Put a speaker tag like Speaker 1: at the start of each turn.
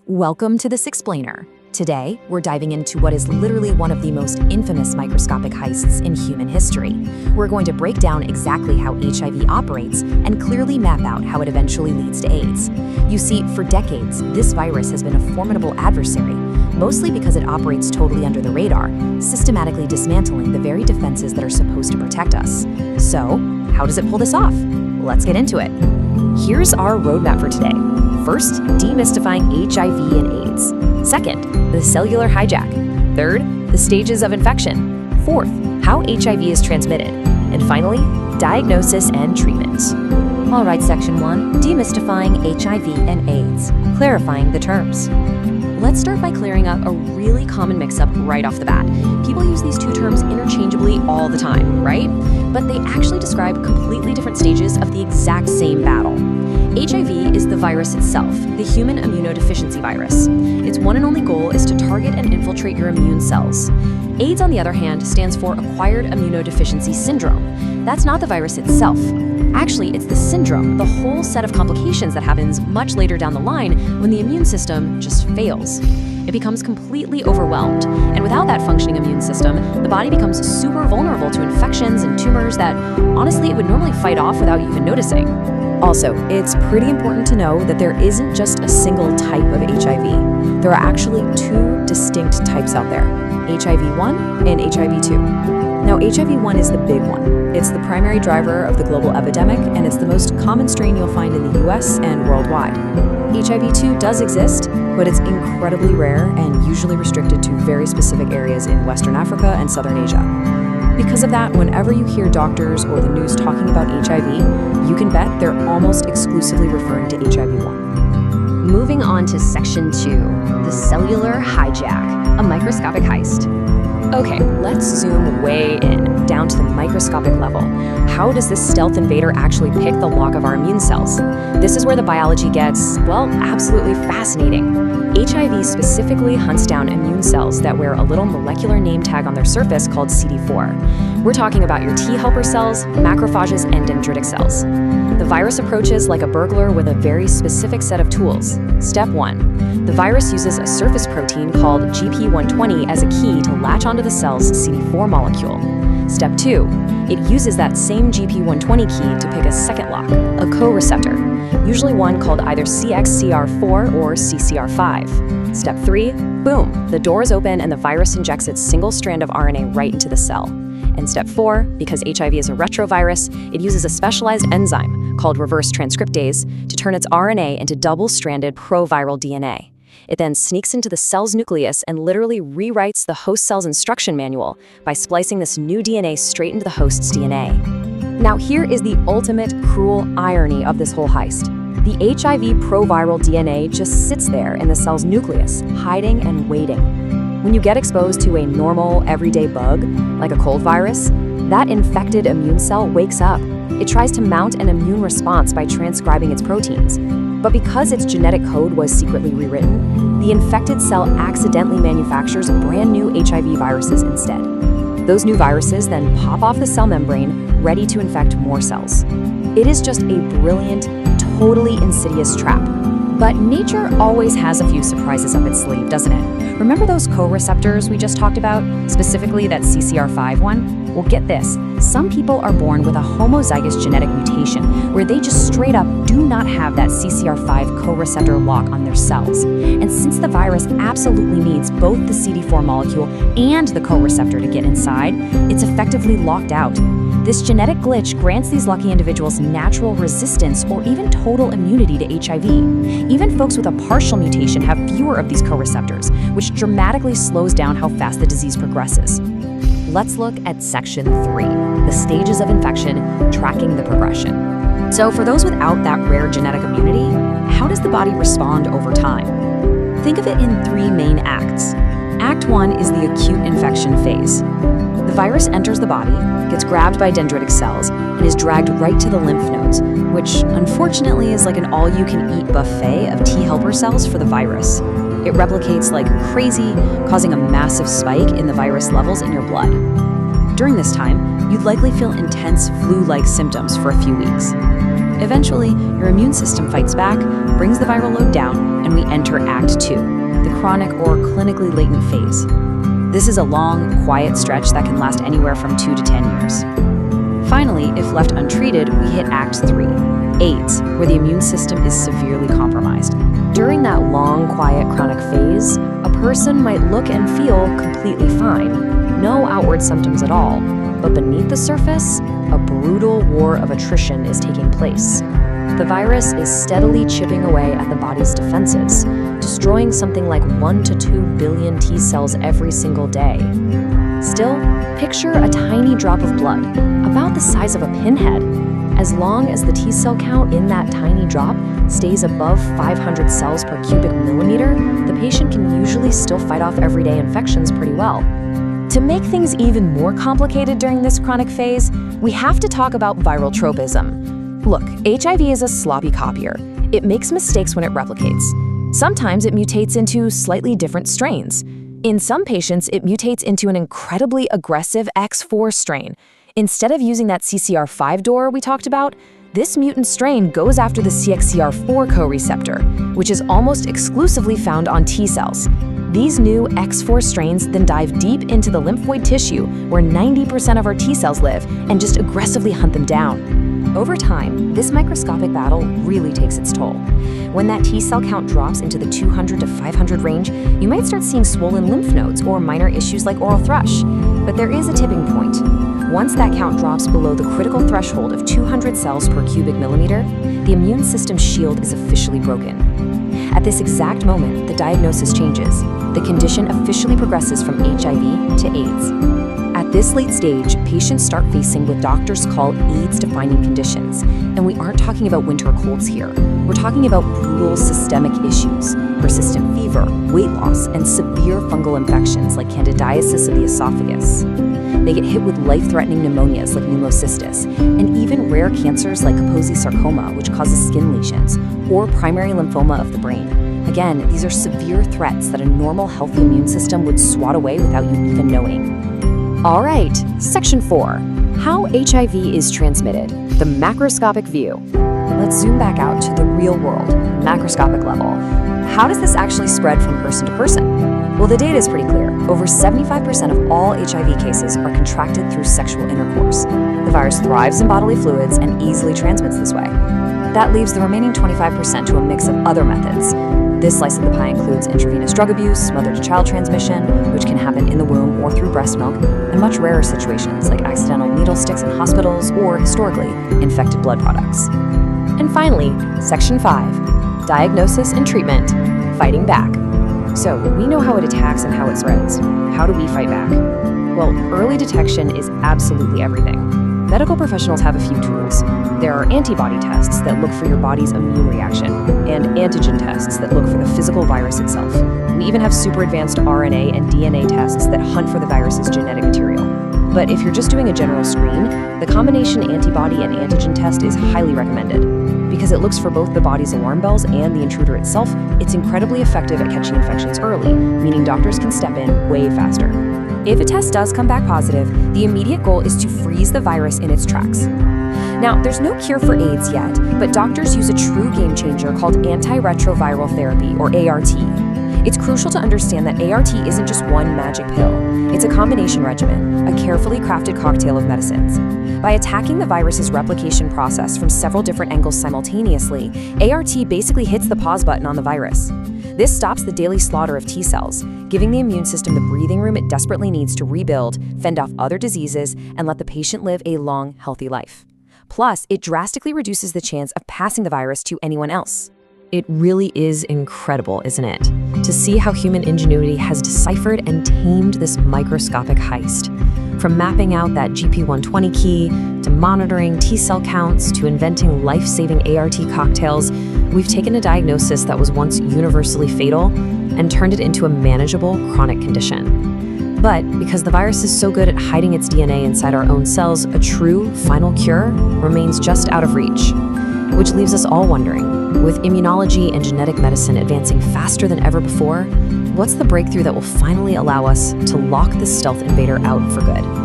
Speaker 1: Welcome to This Explainer. Today, we're diving into what is literally one of the most infamous microscopic heists in human history. We're going to break down exactly how HIV operates and clearly map out how it eventually leads to AIDS. You see, for decades, this virus has been a formidable adversary, mostly because it operates totally under the radar, systematically dismantling the very defenses that are supposed to protect us. So, how does it pull this off? Let's get into it. Here's our roadmap for today. First, demystifying HIV and AIDS. Second, the cellular hijack. Third, the stages of infection. Fourth, how HIV is transmitted. And finally, diagnosis and treatment. All right, Section 1, demystifying HIV and AIDS, clarifying the terms. Let's start by clearing up a really common mix-up right off the bat. People use these two terms interchangeably all the time, right? But they actually describe completely different stages of the exact same battle. HIV is the virus itself, the human immunodeficiency virus. Its one and only goal is to target and infiltrate your immune cells. AIDS, on the other hand, stands for Acquired Immunodeficiency Syndrome. That's not the virus itself. Actually, it's the syndrome, the whole set of complications that happens much later down the line when the immune system just fails. It becomes completely overwhelmed, and without that functioning immune system, the body becomes super vulnerable to infections and tumors that, honestly, it would normally fight off without you even noticing. Also, it's pretty important to know that there isn't just a single type of HIV. There are actually two distinct types out there, HIV-1 and HIV-2. Now, HIV-1 is the big one. It's the primary driver of the global epidemic, and it's the most common strain you'll find in the US and worldwide. HIV-2 does exist, but it's incredibly rare and usually restricted to very specific areas in Western Africa and Southern Asia. Because of that, whenever you hear doctors or the news talking about HIV, you can bet they're almost exclusively referring to HIV-1. Moving on to Section 2, the cellular hijack, a microscopic heist. Okay, let's zoom way in, down to the microscopic level. How does this stealth invader actually pick the lock of our immune cells? This is where the biology gets, well, absolutely fascinating. HIV specifically hunts down immune cells that wear a little molecular name tag on their surface called CD4. We're talking about your T helper cells, macrophages, and dendritic cells. The virus approaches like a burglar with a very specific set of tools. Step 1. The virus uses a surface protein called GP120 as a key to latch onto the cell's CD4 molecule. Step 2. It uses that same GP120 key to pick a second lock, a co-receptor, usually one called either CXCR4 or CCR5. Step 3. Boom! The door is open and the virus injects its single strand of RNA right into the cell. And step 4, because HIV is a retrovirus, it uses a specialized enzyme called reverse transcriptase to turn its RNA into double-stranded proviral DNA. It then sneaks into the cell's nucleus and literally rewrites the host cell's instruction manual by splicing this new DNA straight into the host's DNA. Now here is the ultimate cruel irony of this whole heist. The HIV proviral DNA just sits there in the cell's nucleus, hiding and waiting. When you get exposed to a normal, everyday bug, like a cold virus, that infected immune cell wakes up. It tries to mount an immune response by transcribing its proteins. But because its genetic code was secretly rewritten, the infected cell accidentally manufactures brand new HIV viruses instead. Those new viruses then pop off the cell membrane, ready to infect more cells. It is just a brilliant, totally insidious trap. But nature always has a few surprises up its sleeve, doesn't it? Remember those co-receptors we just talked about, specifically that CCR5 one? Well, get this. Some people are born with a homozygous genetic mutation where they just straight up do not have that CCR5 co-receptor lock on their cells. And since the virus absolutely needs both the CD4 molecule and the co-receptor to get inside, it's effectively locked out. This genetic glitch grants these lucky individuals natural resistance or even total immunity to HIV. Even folks with a partial mutation have fewer of these co-receptors, which dramatically slows down how fast the disease progresses. Let's look at Section 3, the stages of infection, tracking the progression. So for those without that rare genetic immunity, how does the body respond over time? Think of it in 3 main acts. Act 1 is the acute infection phase. The virus enters the body, gets grabbed by dendritic cells, and is dragged right to the lymph nodes, which unfortunately is like an all-you-can-eat buffet of T helper cells for the virus. It replicates like crazy, causing a massive spike in the virus levels in your blood. During this time, you'd likely feel intense flu-like symptoms for a few weeks. Eventually, your immune system fights back, brings the viral load down, and we enter Act 2, the chronic or clinically latent phase. This is a long, quiet stretch that can last anywhere from 2 to 10 years. Finally, if left untreated, we hit Act 3, AIDS, where the immune system is severely compromised. During that long, quiet, chronic phase, a person might look and feel completely fine, no outward symptoms at all, but beneath the surface, a brutal war of attrition is taking place. The virus is steadily chipping away at the body's defenses, destroying something like 1 to 2 billion T cells every single day. Still, picture a tiny drop of blood, about the size of a pinhead. As long as the T cell count in that tiny drop stays above 500 cells per cubic millimeter, the patient can usually still fight off everyday infections pretty well. To make things even more complicated during this chronic phase, we have to talk about viral tropism. Look, HIV is a sloppy copier. It makes mistakes when it replicates. Sometimes it mutates into slightly different strains. In some patients, it mutates into an incredibly aggressive X4 strain. Instead of using that CCR5 door we talked about, this mutant strain goes after the CXCR4 co-receptor, which is almost exclusively found on T cells. These new X4 strains then dive deep into the lymphoid tissue where 90% of our T cells live and just aggressively hunt them down. Over time, this microscopic battle really takes its toll. When that T cell count drops into the 200 to 500 range, you might start seeing swollen lymph nodes or minor issues like oral thrush. But there is a tipping point. Once that count drops below the critical threshold of 200 cells per cubic millimeter, the immune system's shield is officially broken. At this exact moment, the diagnosis changes. The condition officially progresses from HIV to AIDS. At this late stage, patients start facing what doctors call AIDS-defining conditions. And we aren't talking about winter colds here. We're talking about brutal systemic issues, persistent fever, weight loss, and severe fungal infections like candidiasis of the esophagus. They get hit with life-threatening pneumonias like pneumocystis, and even rare cancers like Kaposi sarcoma, which causes skin lesions, or primary lymphoma of the brain. Again, these are severe threats that a normal, healthy immune system would swat away without you even knowing. All right, Section 4. How HIV is transmitted, the macroscopic view. Let's zoom back out to the real world, macroscopic level. How does this actually spread from person to person? Well, the data is pretty clear. Over 75% of all HIV cases are contracted through sexual intercourse. The virus thrives in bodily fluids and easily transmits this way. That leaves the remaining 25% to a mix of other methods. This slice of the pie includes intravenous drug abuse, mother-to-child transmission, which can happen in the womb or through breast milk, and much rarer situations like accidental needle sticks in hospitals or, historically, infected blood products. And finally, Section 5, diagnosis and treatment, fighting back. So, we know how it attacks and how it spreads. How do we fight back? Well, early detection is absolutely everything. Medical professionals have a few tools. There are antibody tests that look for your body's immune reaction, and antigen tests that look for the physical virus itself. We even have super advanced RNA and DNA tests that hunt for the virus's genetic material. But if you're just doing a general screen, the combination antibody and antigen test is highly recommended. Because it looks for both the body's alarm bells and the intruder itself, it's incredibly effective at catching infections early, meaning doctors can step in way faster. If a test does come back positive, the immediate goal is to freeze the virus in its tracks. Now, there's no cure for AIDS yet, but doctors use a true game changer called antiretroviral therapy, or ART. It's crucial to understand that ART isn't just one magic pill. It's a combination regimen, a carefully crafted cocktail of medicines. By attacking the virus's replication process from several different angles simultaneously, ART basically hits the pause button on the virus. This stops the daily slaughter of T cells, giving the immune system the breathing room it desperately needs to rebuild, fend off other diseases, and let the patient live a long, healthy life. Plus, it drastically reduces the chance of passing the virus to anyone else. It really is incredible, isn't it? To see how human ingenuity has deciphered and tamed this microscopic heist. From mapping out that GP120 key, to monitoring T-cell counts, to inventing life-saving ART cocktails, we've taken a diagnosis that was once universally fatal and turned it into a manageable chronic condition. But because the virus is so good at hiding its DNA inside our own cells, a true final cure remains just out of reach. Which leaves us all wondering, with immunology and genetic medicine advancing faster than ever before, what's the breakthrough that will finally allow us to lock this stealth invader out for good?